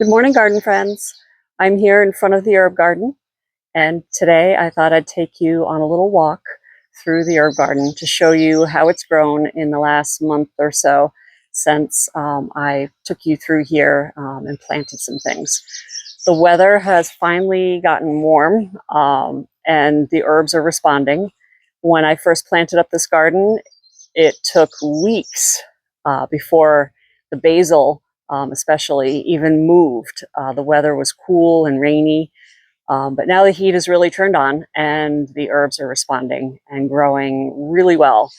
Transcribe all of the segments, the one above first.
Good morning, garden friends. I'm here in front of the herb garden, and today I thought I'd take you on a little walk through the herb garden to show you how it's grown in the last month or so since I took you through here and planted some things. The weather has finally gotten warm and the herbs are responding. When I first planted up this garden, it took weeks before the basil especially even moved. The weather was cool and rainy, but now the heat is really turned on and the herbs are responding and growing really well.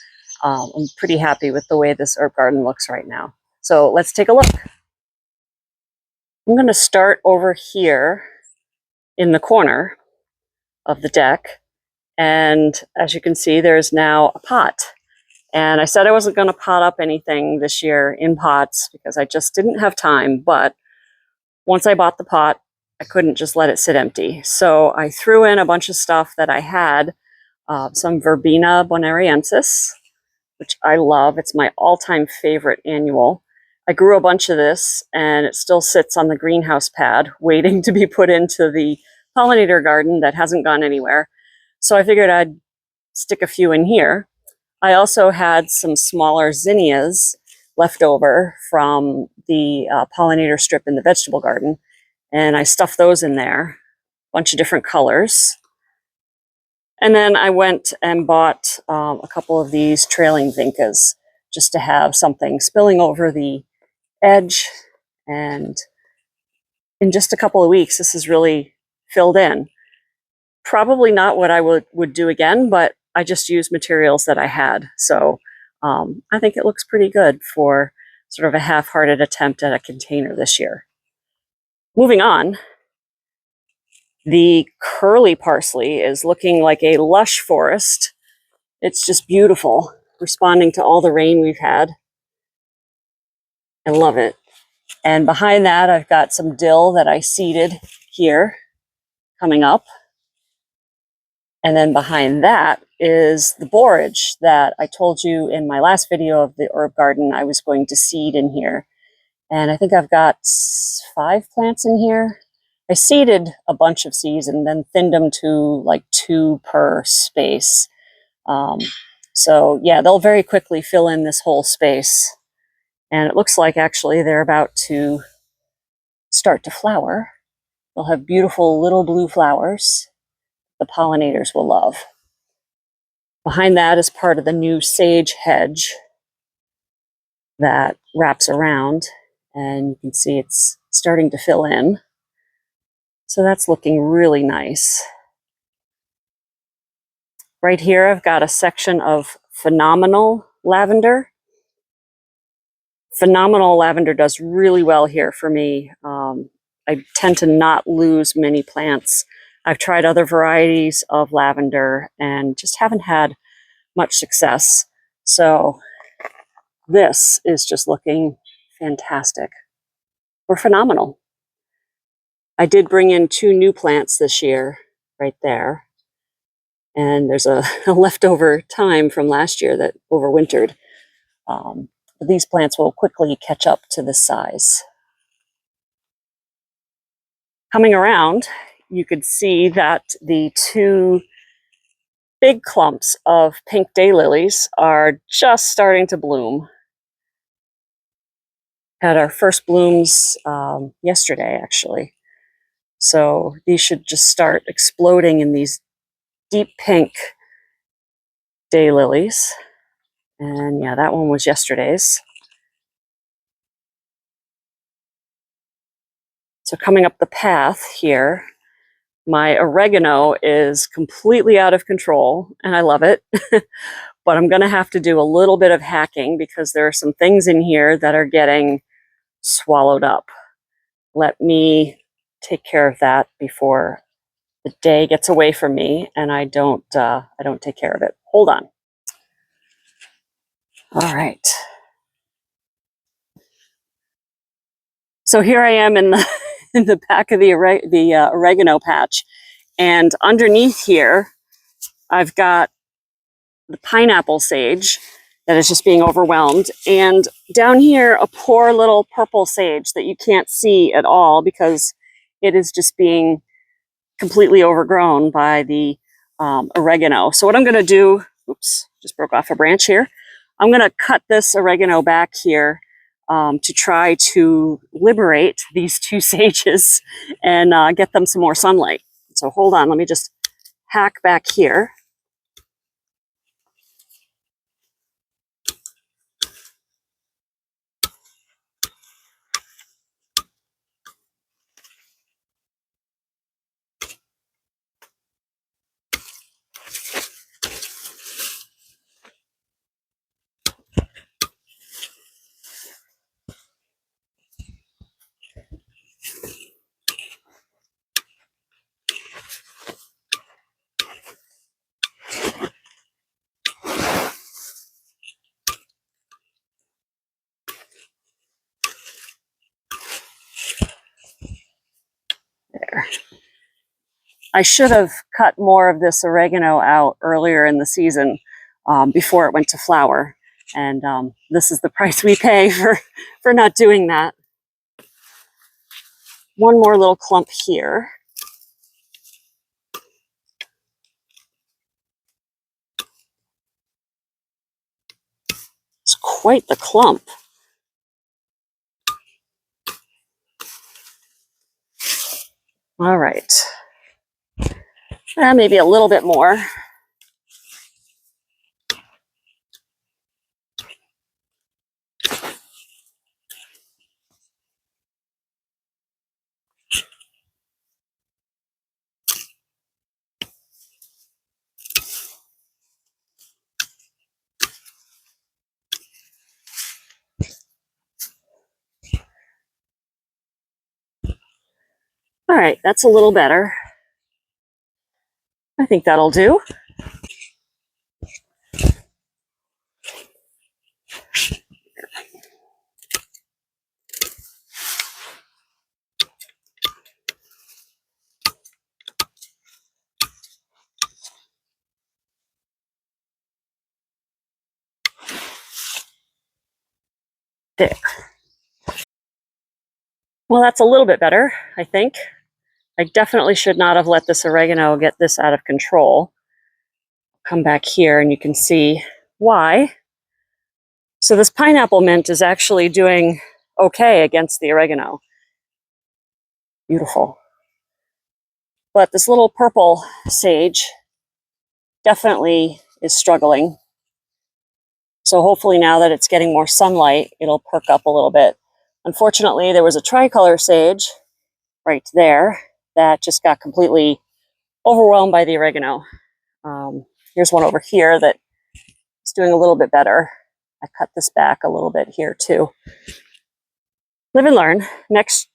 I'm pretty happy with the way this herb garden looks right now. So let's take a look. I'm going to start over here in the corner of the deck. And as you can see, there's now a pot. And I said I wasn't going to pot up anything this year in pots because I just didn't have time. But once I bought the pot, I couldn't just let it sit empty. So I threw in a bunch of stuff that I had, some Verbena bonariensis, which I love. It's my all-time favorite annual. I grew a bunch of this and it still sits on the greenhouse pad waiting to be put into the pollinator garden that hasn't gone anywhere. So I figured I'd stick a few in here. I also had some smaller zinnias left over from the pollinator strip in the vegetable garden, and I stuffed those in there, a bunch of different colors. And then I went and bought a couple of these trailing vincas just to have something spilling over the edge. And in just a couple of weeks, this is really filled in. Probably not what I would do again, but I just used materials that I had. So I think it looks pretty good for sort of a half-hearted attempt at a container this year. Moving on, the curly parsley is looking like a lush forest. It's just beautiful, responding to all the rain we've had. I love it. And behind that, I've got some dill that I seeded here coming up. And then behind that is the borage that I told you in my last video of the herb garden I was going to seed in here. And I think I've got 5 plants in here. I seeded a bunch of seeds and then thinned them to like 2 per space. So yeah, they'll very quickly fill in this whole space. And it looks like actually they're about to start to flower. They'll have beautiful little blue flowers the pollinators will love. Behind that is part of the new sage hedge that wraps around, and you can see it's starting to fill in. So that's looking really nice. Right here, I've got a section of phenomenal lavender. Phenomenal lavender does really well here for me. I tend to not lose many plants. I've tried other varieties of lavender and just haven't had much success. So this is just looking fantastic. Or phenomenal. I did bring in 2 new plants this year, right there. And there's a leftover thyme from last year that overwintered. These plants will quickly catch up to this size. Coming around, you could see that the 2 big clumps of pink daylilies are just starting to bloom. Had our first blooms yesterday, actually. So these should just start exploding in these deep pink daylilies. And yeah, that one was yesterday's. So coming up the path here, my oregano is completely out of control, and I love it. But I'm going to have to do a little bit of hacking because there are some things in here that are getting swallowed up. Let me take care of that before the day gets away from me and I don't take care of it. Hold on. All right. So here I am in the in the back of the oregano patch, and underneath here, I've got the pineapple sage, that is just being overwhelmed. And down here, a poor little purple sage that you can't see at all because it is just being completely overgrown by the oregano. So what I'm going to do, oops, just broke off a branch here. I'm going to cut this oregano back here to try to liberate these two sages and get them some more sunlight. So hold on, let me just hack back here. There. I should have cut more of this oregano out earlier in the season before it went to flower. And this is the price we pay for not doing that. One more little clump here. It's quite the clump. All right. Maybe a little bit more. All right, that's a little better. I think that'll do. There. Well, that's a little bit better, I think. I definitely should not have let this oregano get this out of control. Come back here and you can see why. So this pineapple mint is actually doing okay against the oregano. Beautiful. But this little purple sage definitely is struggling. So hopefully now that it's getting more sunlight, it'll perk up a little bit. Unfortunately, there was a tricolor sage right there that just got completely overwhelmed by the oregano. Here's one over here that is doing a little bit better. I cut this back a little bit here too. Live and learn. Next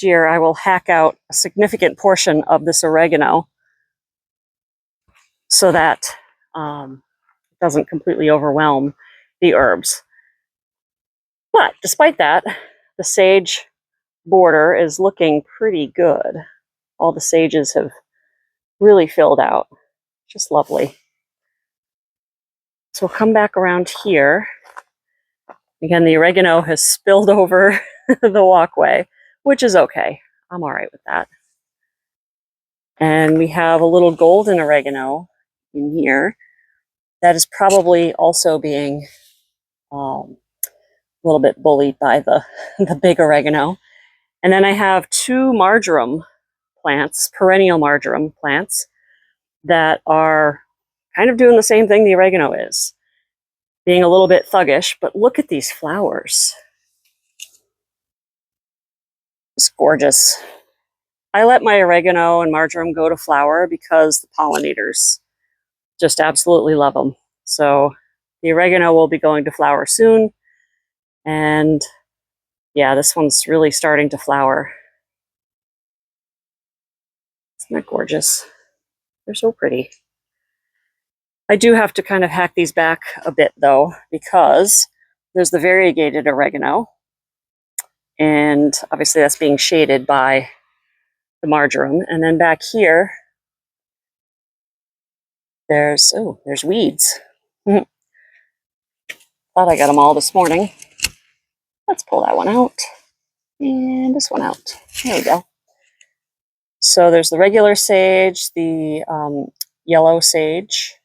year, I will hack out a significant portion of this oregano so that it doesn't completely overwhelm the herbs. But despite that, the sage border is looking pretty good. All the sages have really filled out. Just lovely. So we'll come back around here. Again, the oregano has spilled over the walkway, which is okay. I'm all right with that. And we have a little golden oregano in here that is probably also being a little bit bullied by the, the big oregano. And then I have two marjoram plants, perennial marjoram plants, that are kind of doing the same thing the oregano is, being a little bit thuggish, but look at these flowers. It's gorgeous. I let my oregano and marjoram go to flower because the pollinators just absolutely love them. So the oregano will be going to flower soon. And yeah, this one's really starting to flower. Isn't that gorgeous? They're so pretty. I do have to kind of hack these back a bit though, because there's the variegated oregano. And obviously that's being shaded by the marjoram. And then back here, there's weeds. Thought I got them all this morning. Let's pull that one out and this one out. There we go. So there's the regular sage, the yellow sage,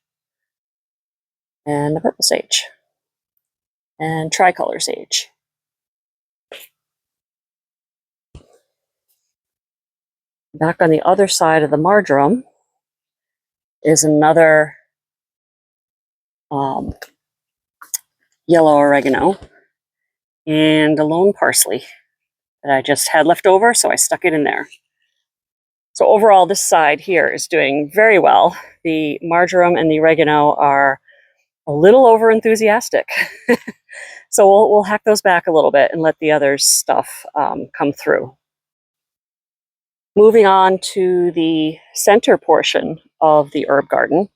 and the purple sage, and tricolor sage. Back on the other side of the marjoram is another yellow oregano and a lone parsley that I just had left over, so I stuck it in there. So overall, this side here is doing very well. The marjoram and the oregano are a little over enthusiastic. So we'll hack those back a little bit and let the other stuff come through. Moving on to the center portion of the herb garden,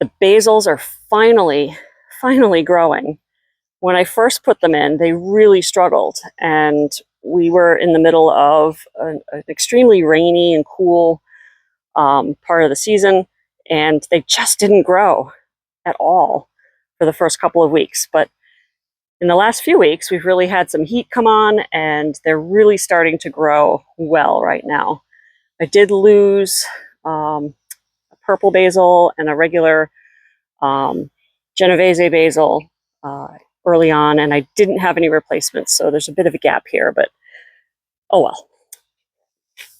the basils are finally growing. When I first put them in, they really struggled, and we were in the middle of an extremely rainy and cool part of the season, and they just didn't grow at all for the first couple of weeks. But in the last few weeks, we've really had some heat come on, and they're really starting to grow well right now. I did lose a purple basil and a regular Genovese basil early on, and I didn't have any replacements, so there's a bit of a gap here, but oh well.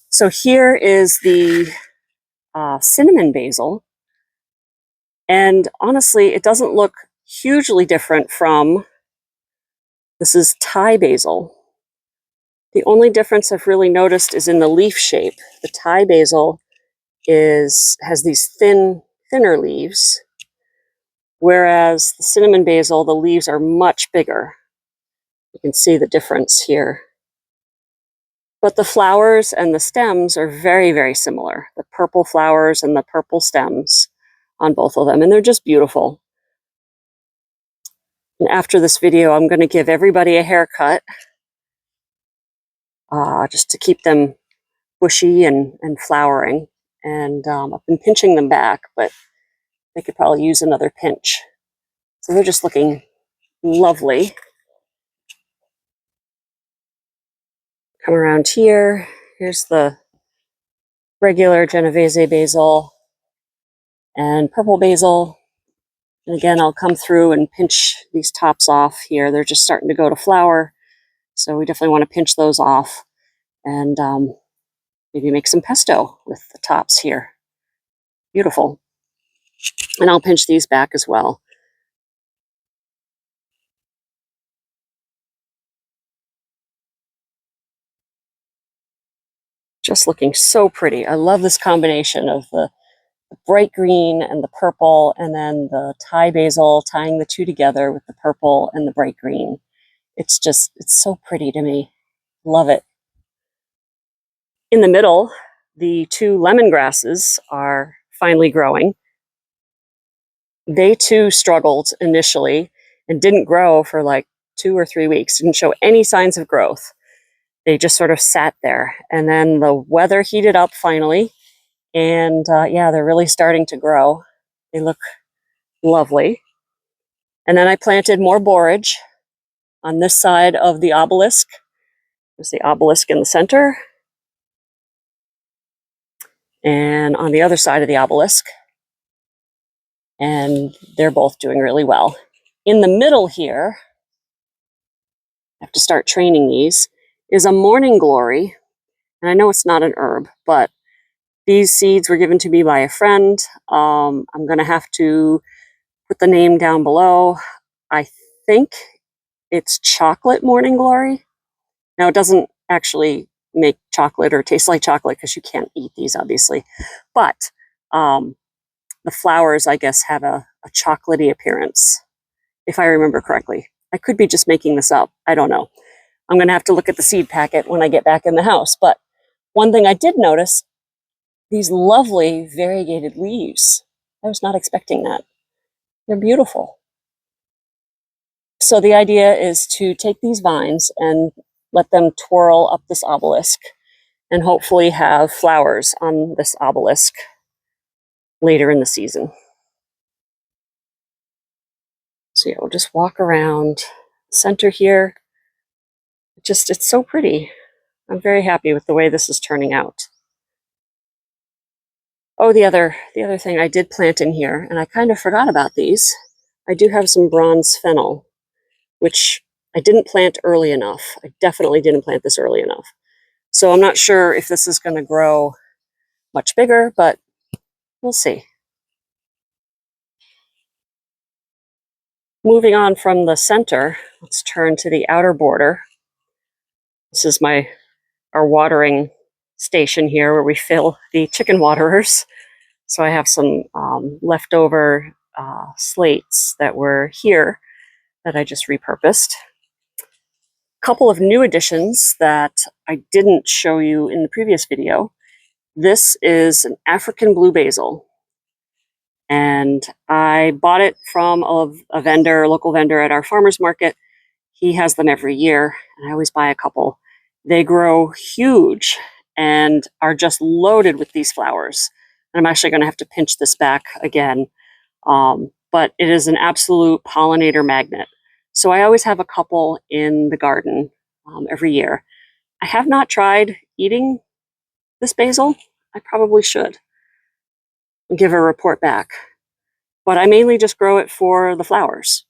So here is the cinnamon basil, and honestly, it doesn't look hugely different from, this is Thai basil. The only difference I've really noticed is in the leaf shape. The Thai basil has these thinner leaves, whereas the cinnamon basil, the leaves are much bigger. You can see the difference here. But the flowers and the stems are very, very similar. The purple flowers and the purple stems on both of them, and they're just beautiful. And after this video, I'm going to give everybody a haircut just to keep them bushy and flowering. And I've been pinching them back, but they could probably use another pinch. So they're just looking lovely. Come around here. Here's the regular Genovese basil and purple basil. And again, I'll come through and pinch these tops off here. They're just starting to go to flower, so we definitely want to pinch those off and maybe make some pesto with the tops here. Beautiful. And I'll pinch these back as well. Just looking so pretty. I love this combination of the bright green and the purple, and then the Thai basil, tying the two together with the purple and the bright green. It's so pretty to me. Love it. In the middle, the two lemongrasses are finally growing. They too struggled initially and didn't grow for like 2 or 3 weeks, didn't show any signs of growth. They just sort of sat there. And then the weather heated up finally, and yeah, they're really starting to grow. They look lovely. And then I planted more borage on this side of the obelisk. There's the obelisk in the center, and on the other side of the obelisk. And they're both doing really well. In the middle here, I have to start training these, is a morning glory. And I know it's not an herb, but these seeds were given to me by a friend. I'm going to have to put the name down below. I think it's chocolate morning glory. Now, it doesn't actually make chocolate or taste like chocolate because you can't eat these, obviously. But the flowers, I guess, have a chocolatey appearance, if I remember correctly. I could be just making this up. I don't know. I'm going to have to look at the seed packet when I get back in the house. But one thing I did notice, these lovely variegated leaves. I was not expecting that. They're beautiful. So the idea is to take these vines and let them twirl up this obelisk and hopefully have flowers on this obelisk later in the season. So yeah, we'll just walk around center here. It's so pretty. I'm very happy with the way this is turning out. Oh, the other thing I did plant in here, and I kind of forgot about these. I do have some bronze fennel, which I didn't plant early enough. I definitely didn't plant this early enough. So I'm not sure if this is going to grow much bigger, but we'll see. Moving on from the center, let's turn to the outer border. This is our watering station here where we fill the chicken waterers. So I have some leftover slates that were here that I just repurposed. A couple of new additions that I didn't show you in the previous video. This is an African blue basil. And I bought it from a vendor, a local vendor at our farmer's market. He has them every year, and I always buy a couple. They grow huge and are just loaded with these flowers. And I'm actually going to have to pinch this back again. But it is an absolute pollinator magnet. So I always have a couple in the garden every year. I have not tried eating this basil. I probably should give a report back. But I mainly just grow it for the flowers.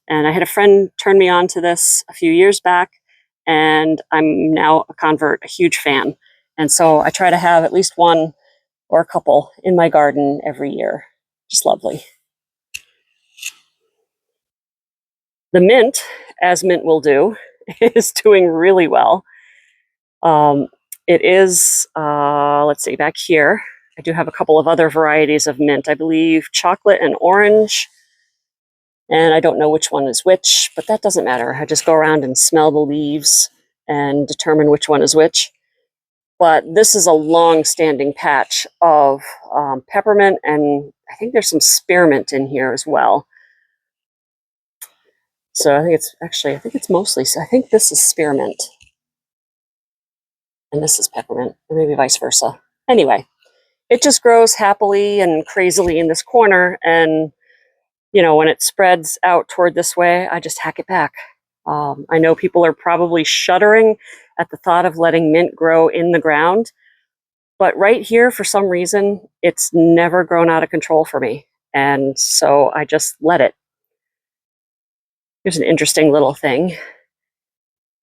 And I had a friend turn me on to this a few years back, and I'm now a convert, a huge fan. And so I try to have at least one or a couple in my garden every year. Just lovely. The mint, as mint will do, is doing really well. It is, let's see, back here, I do have a couple of other varieties of mint. I believe chocolate and orange. And I don't know which one is which, but that doesn't matter. I just go around and smell the leaves and determine which one is which. But this is a long-standing patch of peppermint, and I think there's some spearmint in here as well. So I think it's mostly, I think this is spearmint. And this is peppermint, or maybe vice versa. Anyway, it just grows happily and crazily in this corner, and you know, when it spreads out toward this way, I just hack it back. I know people are probably shuddering at the thought of letting mint grow in the ground, but right here, for some reason, it's never grown out of control for me. And so I just let it. Here's an interesting little thing.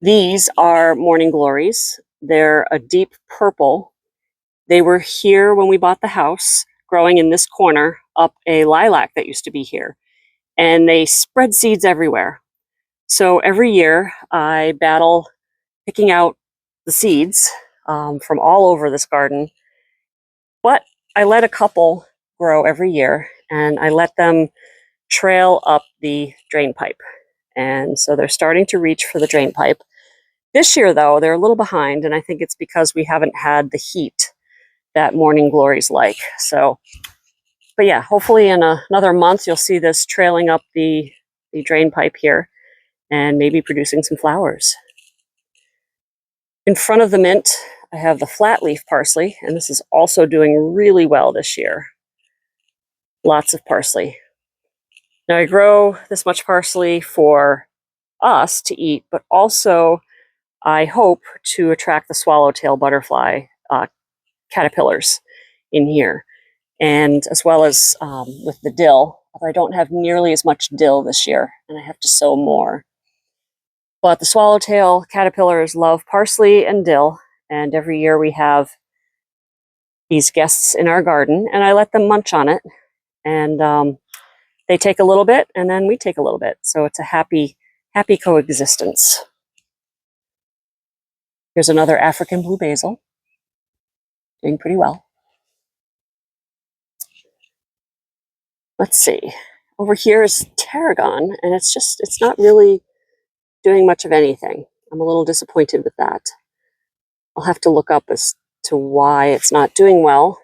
These are morning glories. They're a deep purple. They were here when we bought the house, growing in this corner up a lilac that used to be here. And they spread seeds everywhere. So every year I battle picking out the seeds from all over this garden. But I let a couple grow every year, and I let them trail up the drain pipe. And so they're starting to reach for the drain pipe. This year, though, they're a little behind, and I think it's because we haven't had the heat that morning glories like. So, but yeah, hopefully in another month, you'll see this trailing up the drain pipe here and maybe producing some flowers. In front of the mint, I have the flat leaf parsley, and this is also doing really well this year. Lots of parsley. Now I grow this much parsley for us to eat, but also I hope to attract the swallowtail butterfly caterpillars in here, and as well as with the dill. Although I don't have nearly as much dill this year, and I have to sow more. But the swallowtail caterpillars love parsley and dill, and every year we have these guests in our garden, and I let them munch on it, and they take a little bit, and then we take a little bit. So it's a happy coexistence. Here's another African blue basil, doing pretty well. Let's see. Over here is tarragon, and it's not really doing much of anything. I'm a little disappointed with that. I'll have to look up as to why it's not doing well.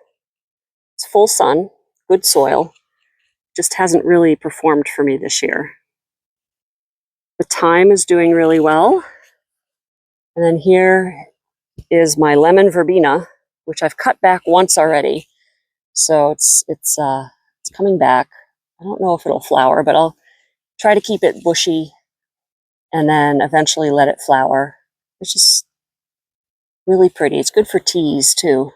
It's full sun, good soil, just hasn't really performed for me this year. The thyme is doing really well. And then here is my lemon verbena, which I've cut back once already. So it's coming back. I don't know if it'll flower, but I'll try to keep it bushy and then eventually let it flower. It's just really pretty. It's good for teas too.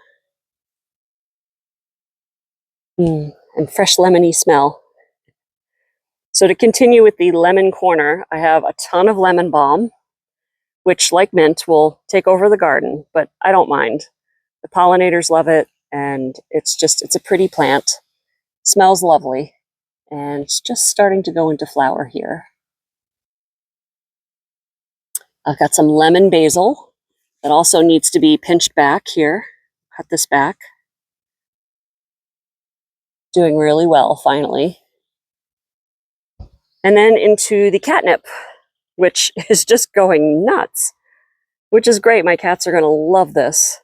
And fresh lemony smell. So to continue with the lemon corner, I have a ton of lemon balm, which, like mint, will take over the garden, but I don't mind. The pollinators love it, and it's a pretty plant. Smells lovely, and it's just starting to go into flower here. I've got some lemon basil that also needs to be pinched back here. Cut this back. Doing really well, finally. And then into the catnip, which is just going nuts, which is great. My cats are going to love this.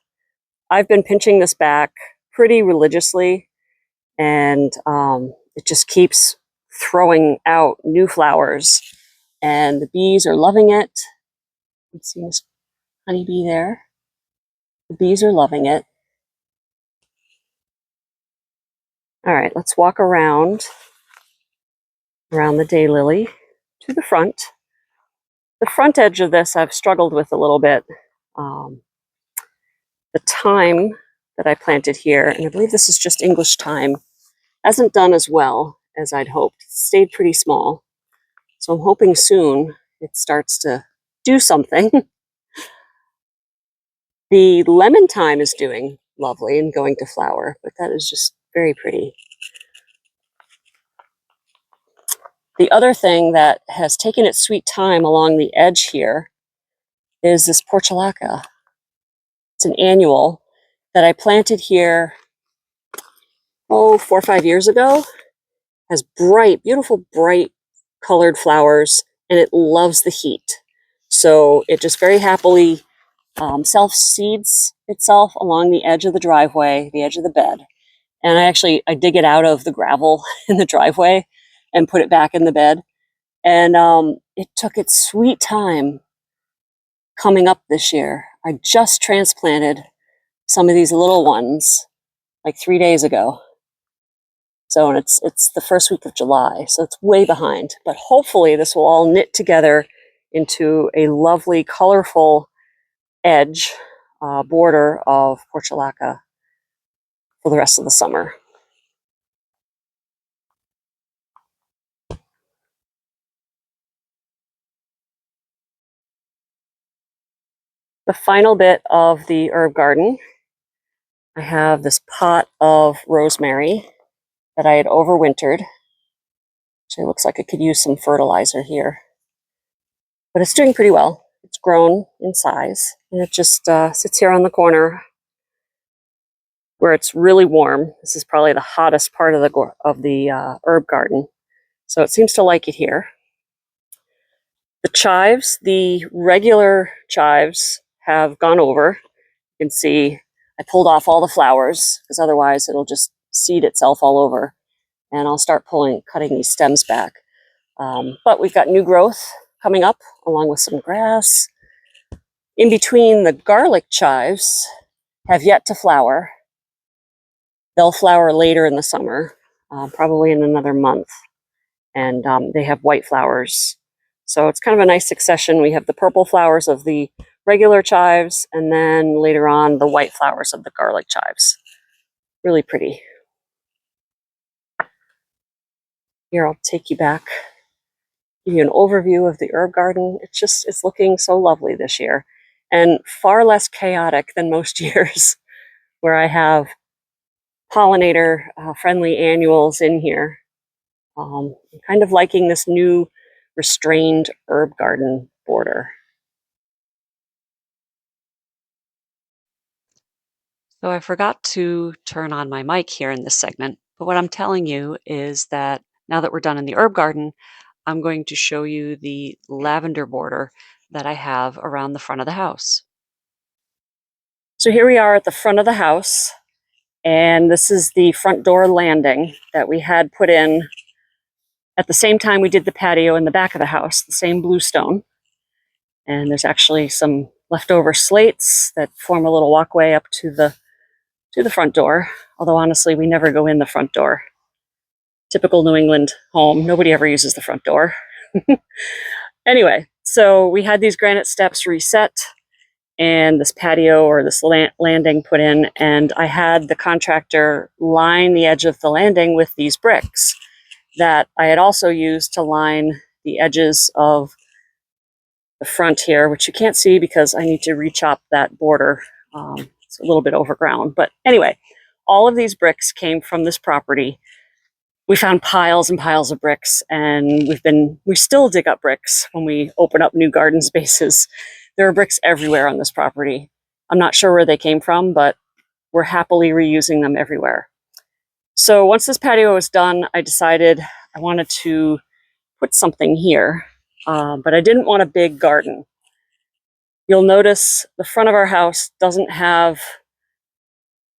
I've been pinching this back pretty religiously, and it just keeps throwing out new flowers, and the bees are loving it. You see this honeybee there? The bees are loving it. All right, let's walk around the daylily to the front. The front edge of this I've struggled with a little bit. The thyme that I planted here, and I believe this is just English thyme, hasn't done as well as I'd hoped. It stayed pretty small. So I'm hoping soon it starts to do something. The lemon thyme is doing lovely and going to flower, but that is just very pretty. The other thing that has taken its sweet time along the edge here is this portulaca. It's an annual that I planted here, 4 or 5 years ago. Has bright, beautiful, bright colored flowers, and it loves the heat. So it just very happily self-seeds itself along the edge of the driveway, the edge of the bed. And I dig it out of the gravel in the driveway and put it back in the bed. And it took its sweet time coming up this year. I just transplanted some of these little ones like 3 days ago. So it's the first week of July, so it's way behind. But hopefully this will all knit together into a lovely, colorful edge border of portulaca for the rest of the summer. The final bit of the herb garden, I have this pot of rosemary that I had overwintered. Actually, looks like it could use some fertilizer here. But it's doing pretty well. It's grown in size, and it just sits here on the corner where it's really warm. This is probably the hottest part of the herb garden, so it seems to like it here. The chives, the regular chives, have gone over. You can see I pulled off all the flowers because otherwise it'll just seed itself all over, and I'll start cutting these stems back. But we've got new growth coming up along with some grass. In between, the garlic chives have yet to flower. They'll flower later in the summer, probably in another month, and they have white flowers. So it's kind of a nice succession. We have the purple flowers of the regular chives, and then later on the white flowers of the garlic chives. Really pretty. Here, I'll take you back, give you an overview of the herb garden. It's looking so lovely this year, and far less chaotic than most years, where I have pollinator friendly annuals in here. I'm kind of liking this new restrained herb garden border. So I forgot to turn on my mic here in this segment, but what I'm telling you is that now that we're done in the herb garden, I'm going to show you the lavender border that I have around the front of the house. So here we are at the front of the house, and this is the front door landing that we had put in at the same time we did the patio in the back of the house, the same blue stone. And there's actually some leftover slates that form a little walkway up to the front door. Although honestly, we never go in the front door. Typical New England home, nobody ever uses the front door. Anyway, so we had these granite steps reset and this patio or this landing put in, and I had the contractor line the edge of the landing with these bricks that I had also used to line the edges of the front here, which you can't see because I need to re-chop that border. It's a little bit overgrown, but anyway, all of these bricks came from this property. We found piles and piles of bricks, and we still dig up bricks when we open up new garden spaces. There are bricks everywhere on this property. I'm not sure where they came from, but we're happily reusing them everywhere. So once this patio was done, I decided I wanted to put something here, but I didn't want a big garden. You'll notice the front of our house doesn't have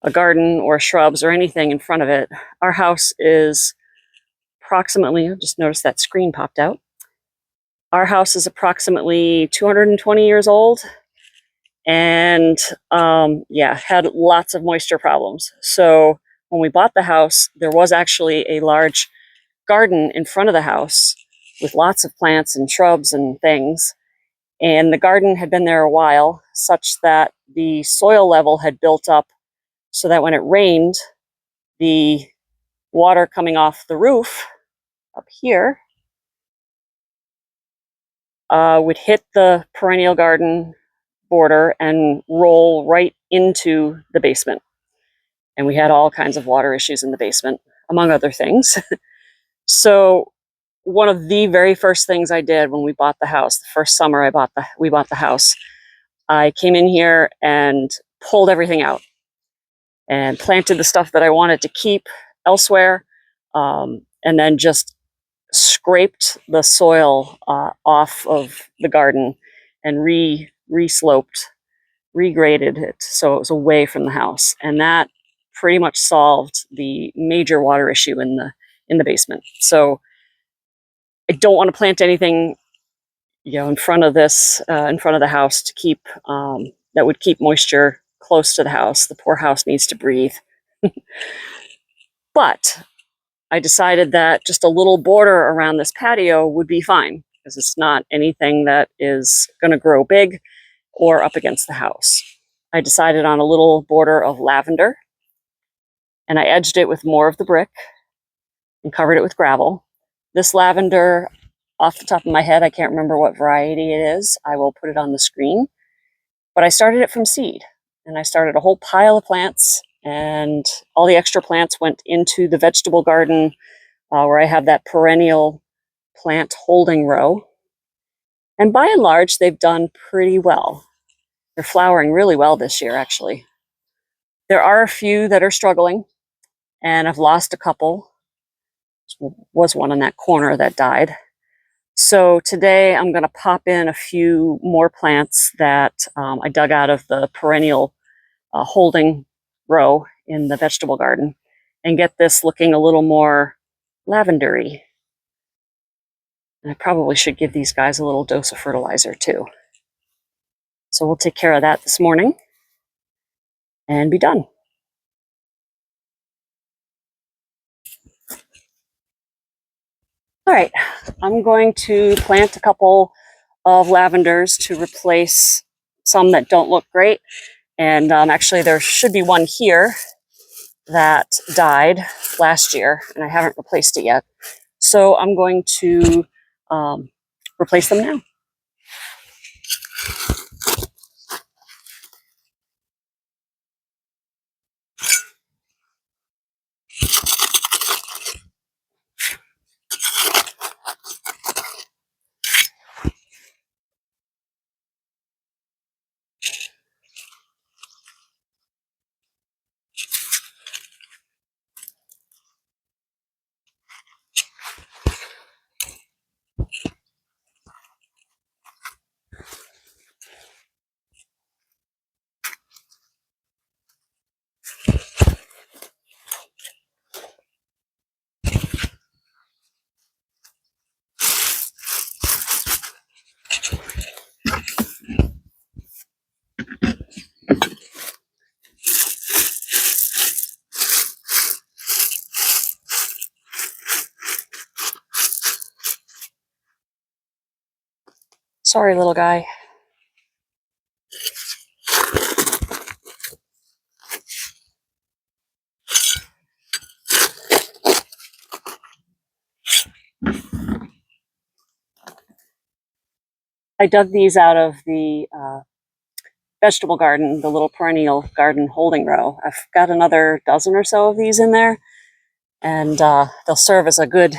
a garden or shrubs or anything in front of it. Our house is approximately, just noticed that screen popped out. Our house is approximately 220 years old and yeah, had lots of moisture problems. So when we bought the house, there was actually a large garden in front of the house with lots of plants and shrubs and things. And the garden had been there a while, such that the soil level had built up so that when it rained, the water coming off the roof up here would hit the perennial garden border and roll right into the basement. And we had all kinds of water issues in the basement, among other things. So one of the very first things I did when we bought the house, the first summer we bought the house, I came in here and pulled everything out and planted the stuff that I wanted to keep elsewhere, and then just scraped the soil off of the garden and re-sloped, regraded it so it was away from the house, and that pretty much solved the major water issue in the basement. So I don't want to plant anything, in front of the house to keep that would keep moisture close to the house. The poor house needs to breathe. But I decided that just a little border around this patio would be fine because it's not anything that is going to grow big or up against the house. I decided on a little border of lavender, and I edged it with more of the brick and covered it with gravel. This lavender, off the top of my head, I can't remember what variety it is. I will put it on the screen. But I started it from seed, and I started a whole pile of plants, and all the extra plants went into the vegetable garden where I have that perennial plant holding row. And by and large, they've done pretty well. They're flowering really well this year, actually. There are a few that are struggling, and I've lost a couple. There was one in that corner that died. So today I'm going to pop in a few more plants that I dug out of the perennial holding row in the vegetable garden and get this looking a little more lavendery. And I probably should give these guys a little dose of fertilizer too. So we'll take care of that this morning and be done. All right, I'm going to plant a couple of lavenders to replace some that don't look great. And actually there should be one here that died last year and I haven't replaced it yet. So I'm going to replace them now. Sorry, little guy. I dug these out of the vegetable garden, the little perennial garden holding row. I've got another dozen or so of these in there, and they'll serve as a good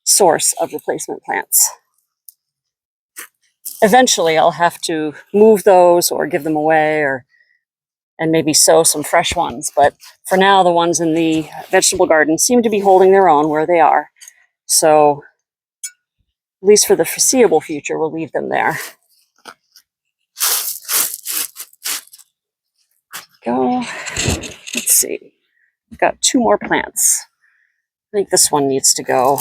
source of replacement plants. Eventually, I'll have to move those or give them away, and maybe sow some fresh ones. But for now, the ones in the vegetable garden seem to be holding their own where they are. So, at least for the foreseeable future, we'll leave them there. Go. Let's see. I've got 2 more plants. I think this one needs to go.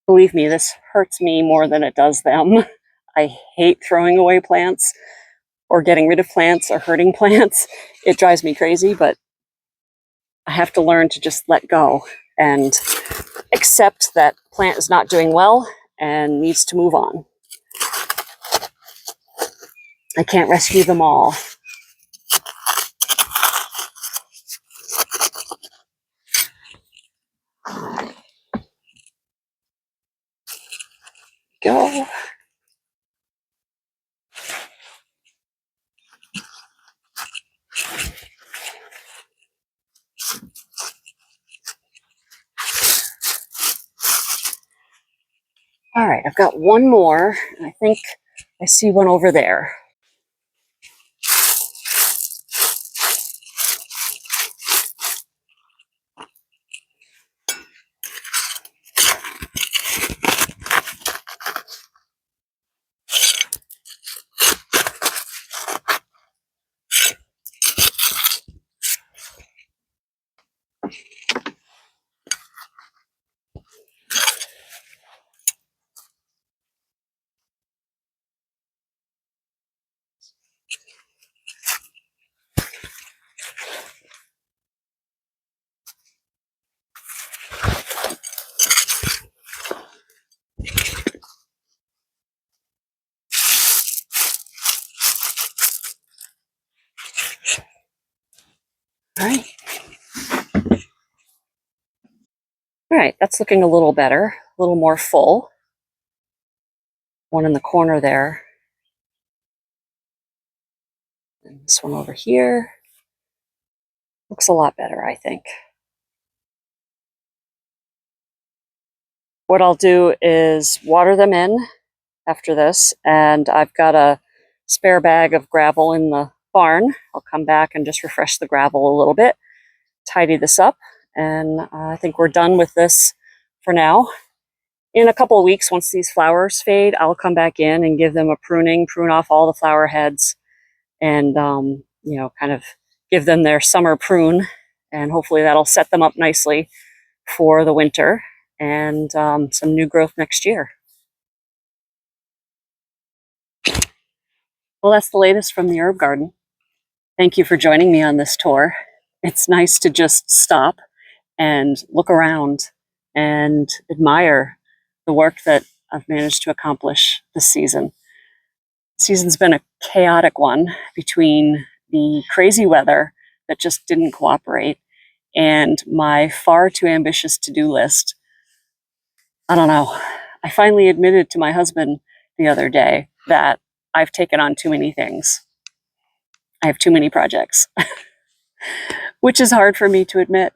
Believe me, this hurts me more than it does them. I hate throwing away plants or getting rid of plants or hurting plants. It drives me crazy, but I have to learn to just let go and accept that plant is not doing well and needs to move on. I can't rescue them all. Go. All right, I've got one more, and I think I see one over there. All right, that's looking a little better, a little more full. One in the corner there. And this one over here. Looks a lot better, I think. What I'll do is water them in after this, and I've got a spare bag of gravel in the barn. I'll come back and just refresh the gravel a little bit, tidy this up, and I think we're done with this for now. In a couple of weeks, once these flowers fade, I'll come back in and give them a pruning, prune off all the flower heads, and kind of give them their summer prune, and hopefully that'll set them up nicely for the winter and some new growth next year. Well, that's the latest from the herb garden. Thank you for joining me on this tour. It's nice to just stop and look around and admire the work that I've managed to accomplish this season. The season's been a chaotic one between the crazy weather that just didn't cooperate and my far too ambitious to-do list. I don't know. I finally admitted to my husband the other day that I've taken on too many things. I have too many projects, which is hard for me to admit.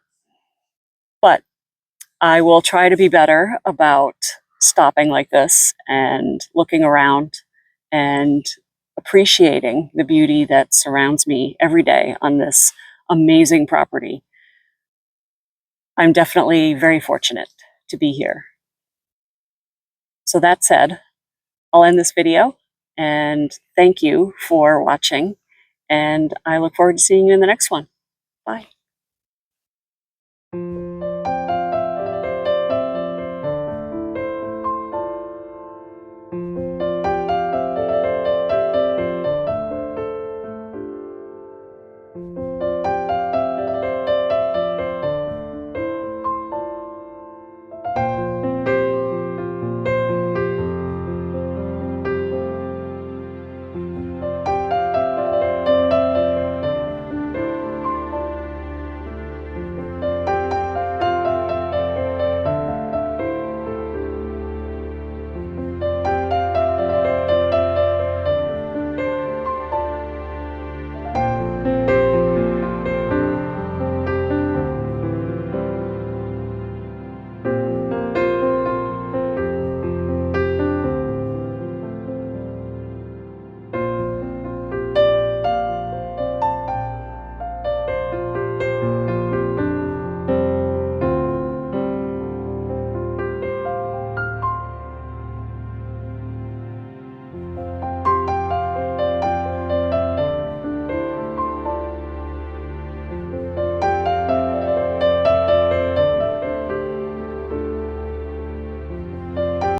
But I will try to be better about stopping like this and looking around and appreciating the beauty that surrounds me every day on this amazing property. I'm definitely very fortunate to be here. So that said, I'll end this video and thank you for watching, and I look forward to seeing you in the next one. Bye.